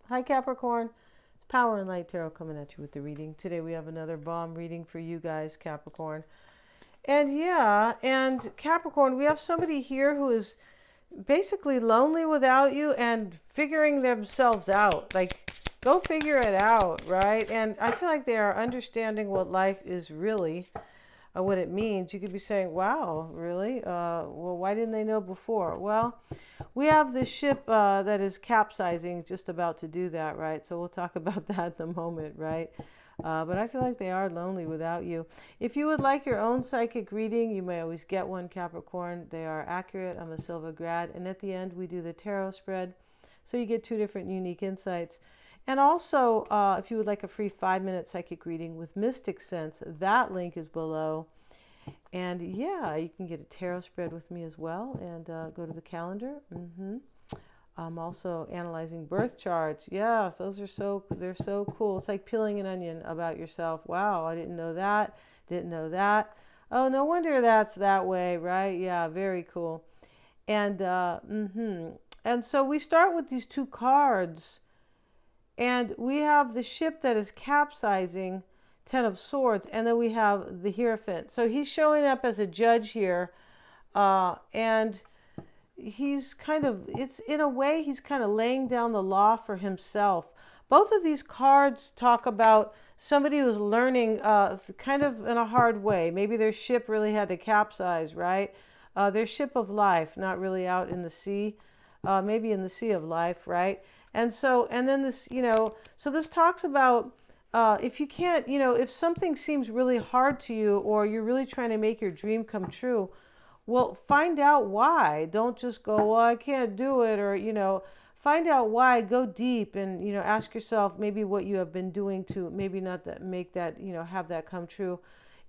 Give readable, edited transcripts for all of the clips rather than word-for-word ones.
Hi, Capricorn. It's Power and Light Tarot coming at you with the reading. Today we have another bomb reading for you guys, Capricorn. And Capricorn, we have somebody here who is basically lonely without you and figuring themselves out. Like, go figure it out, right? And I feel like they are understanding what life is really, what it means. You could be saying, wow, really? Well, why didn't they know before? Well, we have this ship that is capsizing, just about to do that, right? So we'll talk about that in a moment, right? But I feel like they are lonely without you. If you would like your own psychic reading, you may always get one, Capricorn. They are accurate. I'm a Silva grad. And at the end, we do the tarot spread. So you get 2 different unique insights. And also, if you would like a free 5-minute psychic reading with Mystic Sense, that link is below. And yeah, you can get a tarot spread with me as well, and go to the calendar. I'm also analyzing birth charts. Yes, they're so cool. It's like peeling an onion about yourself. Wow, I didn't know that. Didn't know that. Oh, no wonder that's that way, right? Yeah, very cool. And and so we start with these 2 cards, and we have the ship that is capsizing, 10 of Swords, and then we have the Hierophant. So he's showing up as a judge here, and he's kind of, it's in a way, he's kind of laying down the law for himself. Both of these cards talk about somebody who's learning kind of in a hard way. Maybe their ship really had to capsize, right? Their ship of life, not really out in the sea, maybe in the sea of life, right? And so, and then this, so this talks about if you can't, if something seems really hard to you, or you're really trying to make your dream come true, well, find out why. Don't just go, well, I can't do it, or, find out why. Go deep and, ask yourself maybe what you have been doing to maybe not that make that, have that come true.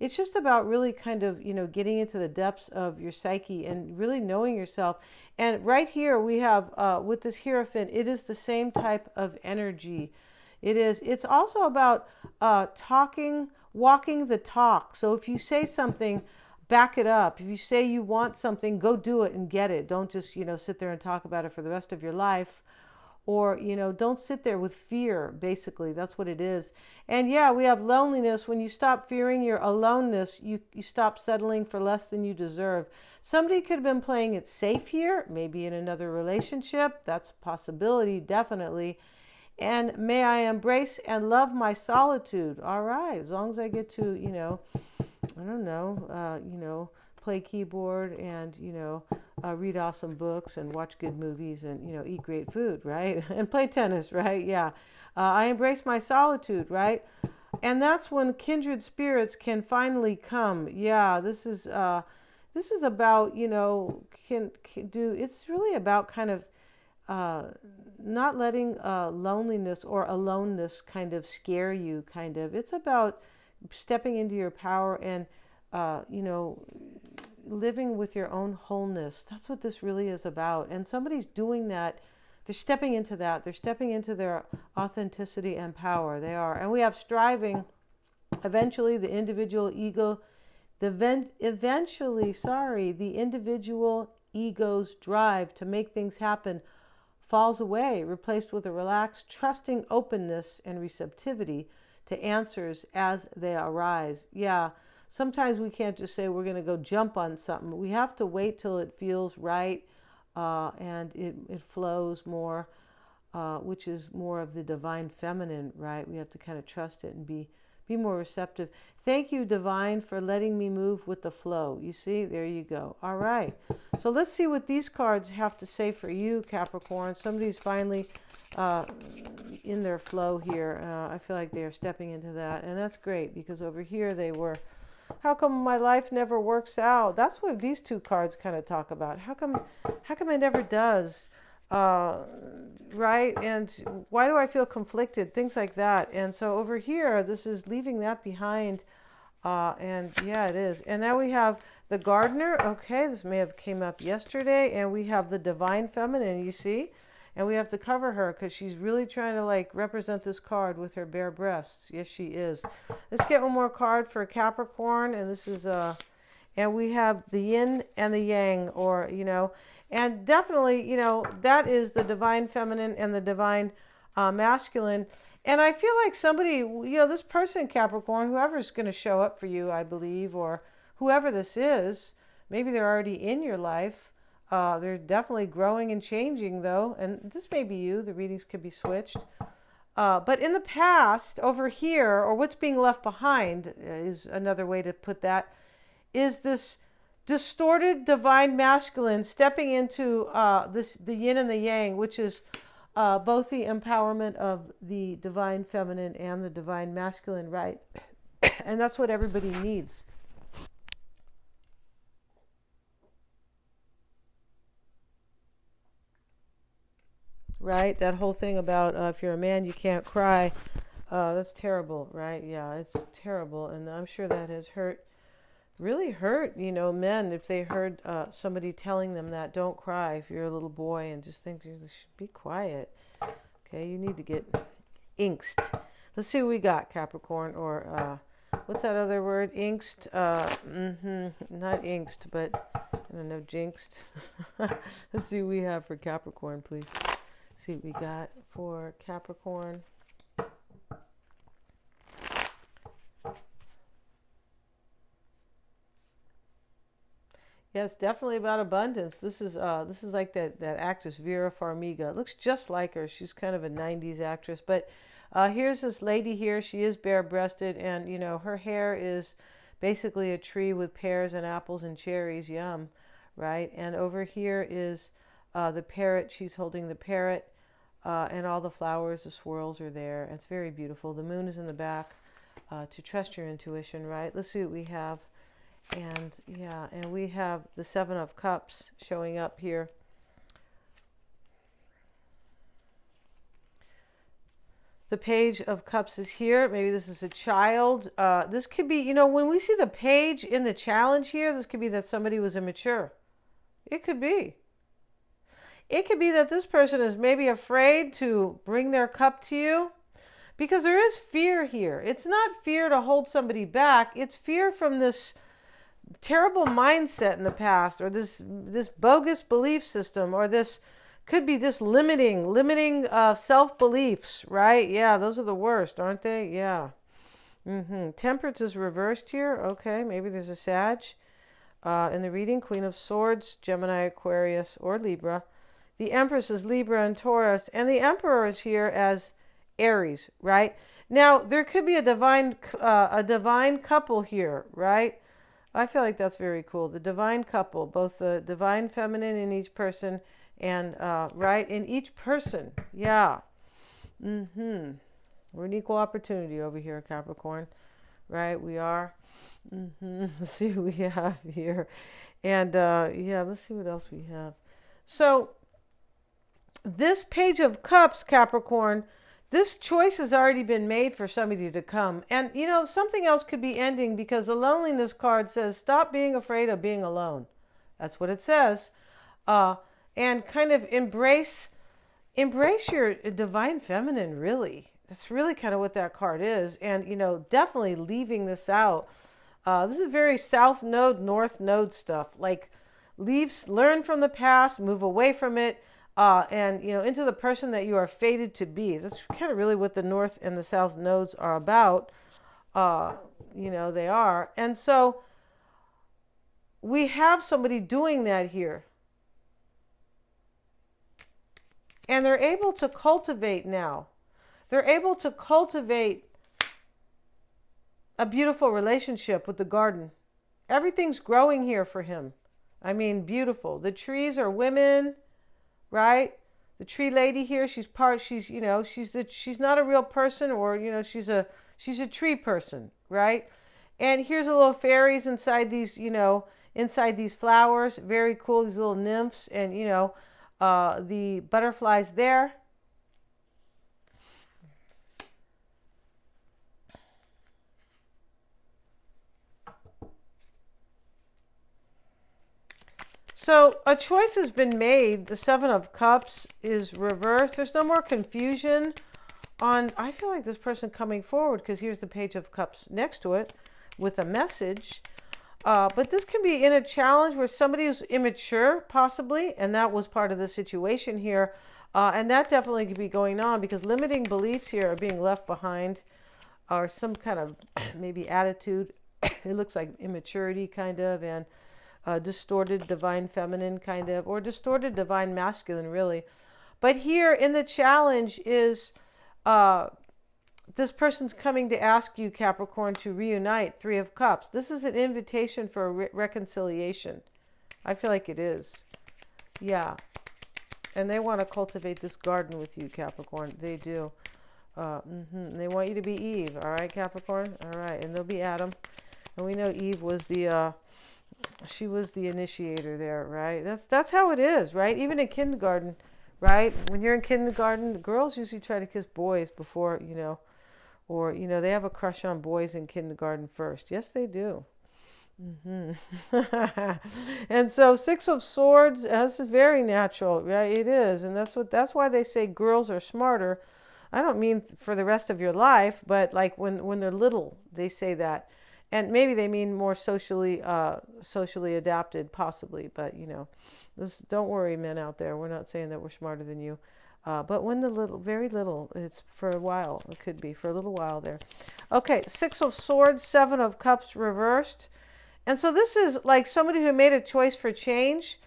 It's just about really kind of, getting into the depths of your psyche and really knowing yourself. And right here we have, with this Hierophant, it is the same type of energy. It's also about walking the talk. So if you say something, back it up. If you say you want something, go do it and get it. Don't just, sit there and talk about it for the rest of your life. Or, don't sit there with fear, basically. That's what it is. And yeah, we have loneliness. When you stop fearing your aloneness, you stop settling for less than you deserve. Somebody could have been playing it safe here, maybe in another relationship. That's a possibility, definitely. And may I embrace and love my solitude. All right, as long as I get to, I don't know, play keyboard and, read awesome books and watch good movies and, eat great food, right? And play tennis, right? Yeah. I embrace my solitude, right? And that's when kindred spirits can finally come. Yeah, this is about, it's really about kind of not letting loneliness or aloneness kind of scare you, kind of. It's about stepping into your power and, living with your own wholeness. That's what this really is about. And somebody's doing that. They're stepping into that. They're stepping into their authenticity and power. They are. And we have striving. Eventually, the individual ego, the individual ego's drive to make things happen falls away, replaced with a relaxed, trusting openness and receptivity to answers as they arise. Yeah, sometimes we can't just say we're going to go jump on something. We have to wait till it feels right, and it flows more, which is more of the divine feminine, right? We have to kind of trust it and be more receptive. Thank you, Divine, for letting me move with the flow. You see, there you go. All right. So let's see what these cards have to say for you, Capricorn. Somebody's finally in their flow here. I feel like they are stepping into that. And that's great, because over here they were, how come my life never works out? That's what these 2 cards kind of talk about. How come it never does? Right? And why do I feel conflicted? Things like that. And so over here, this is leaving that behind. And yeah, it is. And now we have the Gardener. Okay, this may have came up yesterday. And we have the Divine Feminine, you see? And we have to cover her because she's really trying to like represent this card with her bare breasts. Yes, she is. Let's get one more card for Capricorn. And this is and we have the yin and the yang, or, and definitely, that is the divine feminine and the divine masculine. And I feel like somebody, this person, Capricorn, whoever's going to show up for you, I believe, or whoever this is, maybe they're already in your life. They're definitely growing and changing, though. And this may be you. The readings could be switched. But in the past, over here, or what's being left behind is another way to put that, is this distorted divine masculine stepping into the yin and the yang, which is both the empowerment of the divine feminine and the divine masculine, right? And that's what everybody needs. Right? That whole thing about if you're a man, you can't cry. That's terrible, right? Yeah, it's terrible. And I'm sure that has really hurt, men, if they heard somebody telling them that, don't cry if you're a little boy, and just think, you should be quiet. Okay, you need to get inked. Let's see what we got, Capricorn, or what's that other word? Inked? Not inked, but I don't know, jinxed. Let's see what we have for Capricorn, please. See what we got for Capricorn. Yes, definitely about abundance. This is like that actress Vera Farmiga. It looks just like her. She's kind of a 90s actress. But here's this lady here. She is bare-breasted, and her hair is basically a tree with pears and apples and cherries. Yum, right? And over here is the parrot. She's holding the parrot, and all the flowers, the swirls are there. It's very beautiful. The moon is in the back to trust your intuition, right? Let's see what we have. And yeah, and we have the Seven of Cups showing up here. The Page of Cups is here. Maybe this is a child. This could be, when we see the page in the challenge here, this could be that somebody was immature. It could be. It could be that this person is maybe afraid to bring their cup to you, because there is fear here. It's not fear to hold somebody back. It's fear from this terrible mindset in the past, or this bogus belief system, or this could be this limiting self-beliefs, right? Yeah, those are the worst, aren't they? Yeah. Temperance is reversed here. Okay, maybe there's a Sag in the reading. Queen of Swords, Gemini, Aquarius, or Libra. The Empress is Libra and Taurus, and the Emperor is here as Aries, right? Now, there could be a divine couple here, right? I feel like that's very cool. The divine couple, both the divine feminine in each person and, right, in each person. Yeah. We're an equal opportunity over here, Capricorn, right? We are. Let's see what we have here. And, yeah, let's see what else we have. So, this Page of Cups, Capricorn, this choice has already been made for somebody to come. And, something else could be ending, because the loneliness card says, stop being afraid of being alone. That's what it says. And kind of embrace your divine feminine, really. That's really kind of what that card is. And, definitely leaving this out. This is very South Node, North Node stuff. Like, learn from the past, move away from it. And, into the person that you are fated to be. That's kind of really what the North and the South nodes are about. They are. And so we have somebody doing that here. And they're able to cultivate now. They're able to cultivate a beautiful relationship with the garden. Everything's growing here for him. I mean, beautiful. The trees are women. Right? The tree lady here, she's not a real person, or, she's a tree person, right? And here's a little fairies inside these, inside these flowers. Very cool, these little nymphs, and, the butterflies there. So a choice has been made. The Seven of Cups is reversed. There's no more confusion on, I feel like this person coming forward, because here's the Page of Cups next to it with a message. But this can be in a challenge where somebody is immature, possibly, and that was part of the situation here. And that definitely could be going on because limiting beliefs here are being left behind, or some kind of maybe attitude. It looks like immaturity kind of, and distorted divine feminine kind of, or distorted divine masculine really. But here in the challenge is this person's coming to ask you, Capricorn, to reunite. Three of Cups. This is an invitation for a reconciliation. I feel like it is. Yeah. And they want to cultivate this garden with you, Capricorn. They do. They want you to be Eve. All right, Capricorn? All right. And they'll be Adam. And we know Eve was she was the initiator there, right? That's how it is, right? Even in kindergarten, right? When you're in kindergarten, girls usually try to kiss boys before, or, they have a crush on boys in kindergarten first. Yes, they do. And so Six of Swords, this is very natural, right? It is. And that's why they say girls are smarter. I don't mean for the rest of your life, but like when they're little, they say that. And maybe they mean more socially adapted, possibly. But, don't worry, men out there. We're not saying that we're smarter than you. But when very little, it's for a while. It could be for a little while there. Okay, Six of Swords, Seven of Cups reversed. And so this is like somebody who made a choice for change,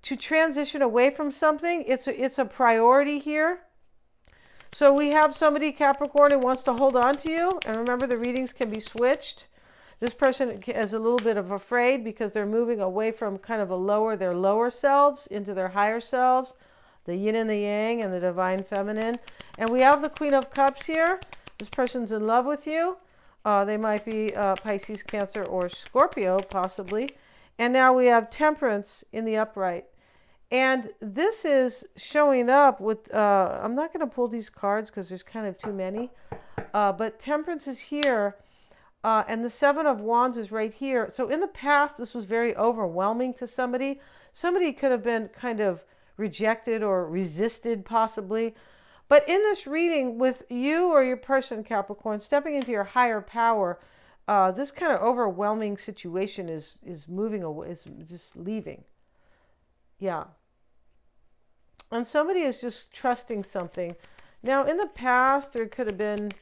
to transition away from something. It's a priority here. So we have somebody, Capricorn, who wants to hold on to you. And remember, the readings can be switched. This person is a little bit of afraid because they're moving away from kind of their lower selves into their higher selves, the yin and the yang and the divine feminine. And we have the Queen of Cups here. This person's in love with you. They might be Pisces, Cancer, or Scorpio, possibly. And now we have Temperance in the upright. And this is showing up with, I'm not going to pull these cards because there's kind of too many. But Temperance is here. And the Seven of Wands is right here. So in the past, this was very overwhelming to somebody. Somebody could have been kind of rejected or resisted, possibly. But in this reading, with you or your person, Capricorn, stepping into your higher power, this kind of overwhelming situation is moving away, is just leaving. Yeah. And somebody is just trusting something. Now, in the past, there could have been,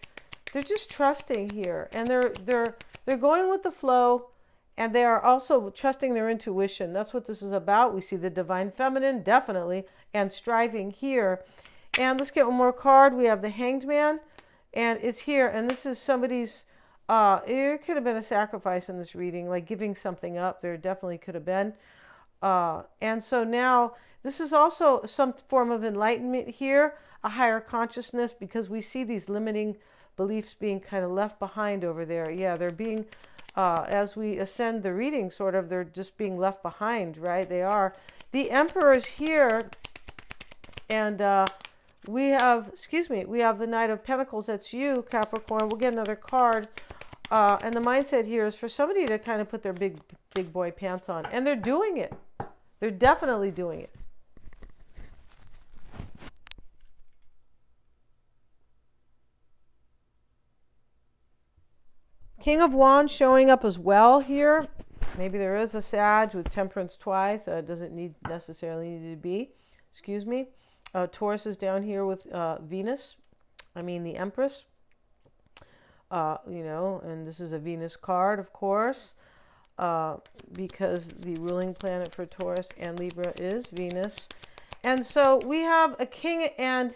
they're just trusting here, and they're going with the flow, and they are also trusting their intuition. That's what this is about. We see the divine feminine, definitely, and striving here. And let's get one more card. We have the Hanged Man, and it's here, and this is somebody's, it could have been a sacrifice in this reading, like giving something up. There definitely could have been. And so now, this is also some form of enlightenment here, a higher consciousness, because we see these limiting beliefs being kind of left behind over there. Yeah, they're being, as we ascend the reading, sort of, they're just being left behind, right? They are. The Emperor's here, and we have the Knight of Pentacles. That's you, Capricorn. We'll get another card. And the mindset here is for somebody to kind of put their big boy pants on. And they're doing it. They're definitely doing it. King of Wands showing up as well here. Maybe there is a Sag with Temperance twice. It doesn't necessarily need to be. Excuse me. Taurus is down here with Venus. The Empress. And this is a Venus card, of course, because the ruling planet for Taurus and Libra is Venus. And so we have a king and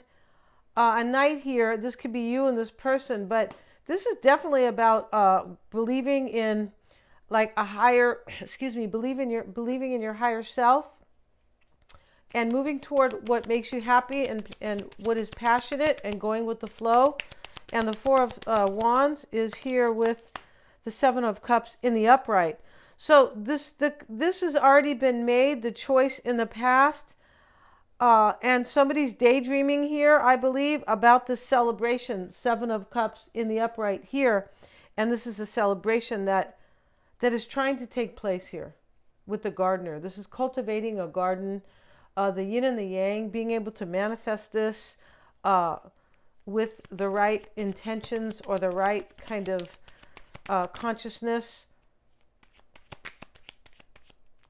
a knight here. This could be you and this person, but this is definitely about believing in like a higher, believing in your higher self and moving toward what makes you happy and what is passionate and going with the flow. And the Four of Wands is here with the Seven of Cups in the upright. So this has already been made, the choice in the past. And somebody's daydreaming here, I believe, about this celebration, Seven of Cups in the upright here. And this is a celebration that is trying to take place here with the gardener. This is cultivating a garden, the yin and the yang, being able to manifest this with the right intentions or the right kind of consciousness,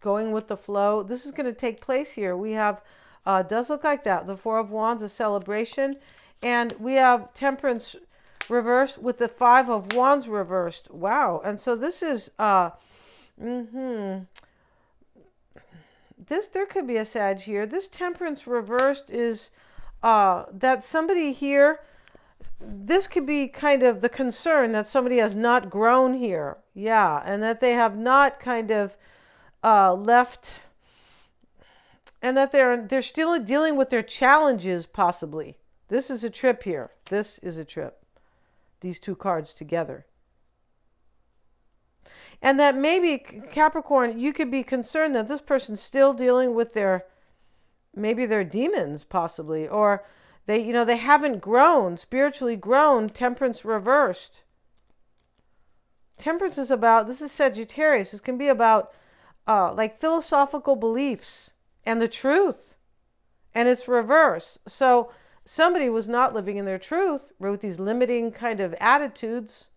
going with the flow. This is going to take place here. We have Does look like that. The Four of Wands, a celebration. And we have Temperance reversed with the Five of Wands reversed. Wow. And so this is, there could be a Sag here. This Temperance reversed is that somebody here, this could be kind of the concern that somebody has not grown here. Yeah. And that they have not kind of left, and that they're still dealing with their challenges, possibly. This is a trip here. This is a trip. These two cards together. And that maybe, Capricorn, you could be concerned that this person's still dealing with maybe their demons, possibly. Or they haven't grown, spiritually grown. Temperance reversed. Temperance is this is Sagittarius. This can be about like philosophical beliefs and the truth. And it's reversed. So somebody was not living in their truth, wrote these limiting kind of attitudes.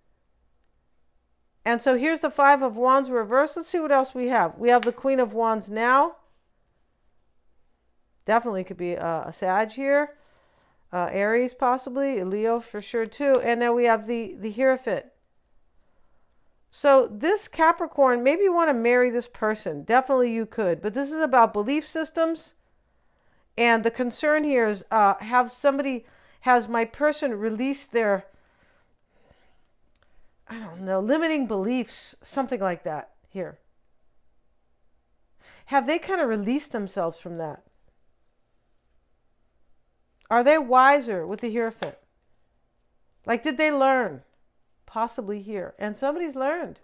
And so here's the Five of Wands reversed. Let's see what else we have. We have the Queen of Wands now. Definitely could be a Sag here. Aries possibly. Leo for sure too. And now we have the Hierophant. So this Capricorn, maybe you want to marry this person. Definitely you could. But this is about belief systems. And the concern here is has my person released their, I don't know, limiting beliefs, something like that here. Have they kind of released themselves from that? Are they wiser with the Hierophant? Like, did they learn? Possibly here. And somebody's learned.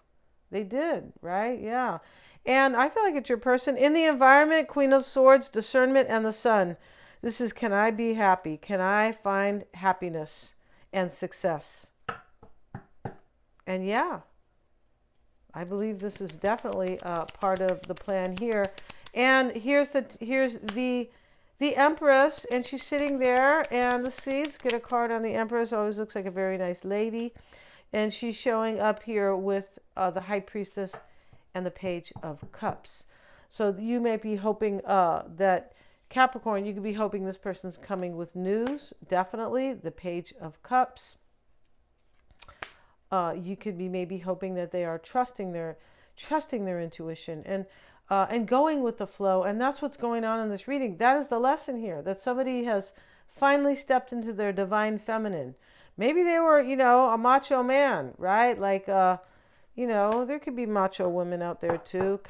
They did, right? Yeah. And I feel like it's your person. In the environment, Queen of Swords, discernment, and the Sun. This is, can I be happy? Can I find happiness and success? And yeah, I believe this is definitely part of the plan here. And here's the Empress, and she's sitting there. And let's see, let's get a card on the Empress. Always looks like a very nice lady. And she's showing up here with the High Priestess and the Page of Cups. So you may be hoping that Capricorn, you could be hoping this person's coming with news. Definitely. The Page of Cups. You could be maybe hoping that they are trusting their intuition and going with the flow. And that's what's going on in this reading. That is the lesson here, that somebody has finally stepped into their divine feminine. Maybe they were, a macho man, right? Like, there could be macho women out there too,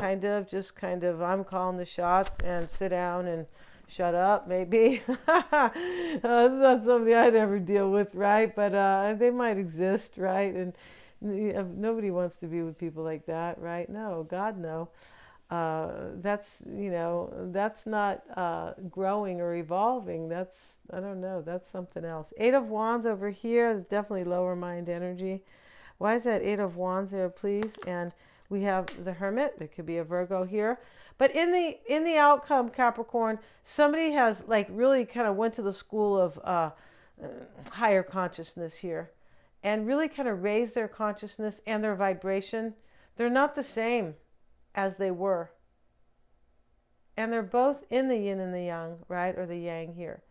just I'm calling the shots and sit down and shut up, maybe. That's not somebody I'd ever deal with, right? But they might exist, right? And nobody wants to be with people like that, right? No, God, no. That's not growing or evolving. I don't know, that's something else. Eight of Wands over here is definitely lower mind energy. Why is that Eight of Wands there, please? And we have the Hermit. There could be a Virgo here. But in the outcome, Capricorn, somebody has really kind of went to the school of higher consciousness here and really kind of raised their consciousness and their vibration. They're not the same as they were. And they're both in the yin and the yang, right? Or the yang here,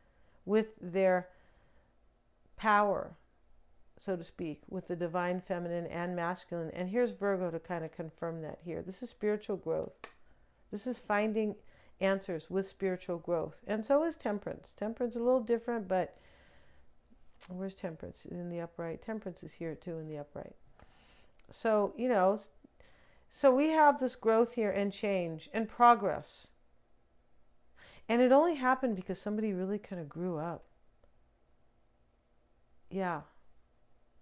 with their power, so to speak, with the divine feminine and masculine. And here's Virgo to kind of confirm that here. This is spiritual growth. This is finding answers with spiritual growth. And so is Temperance. Temperance is a little different, but where's Temperance? In the upright. Temperance is here too in the upright. So, so we have this growth here and change and progress. And it only happened because somebody really kind of grew up. Yeah.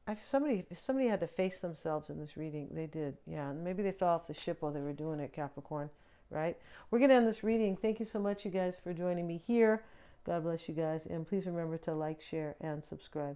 If somebody had to face themselves in this reading, they did. Yeah. And maybe they fell off the ship while they were doing it, Capricorn. Right? We're going to end this reading. Thank you so much, you guys, for joining me here. God bless you guys. And please remember to like, share, and subscribe.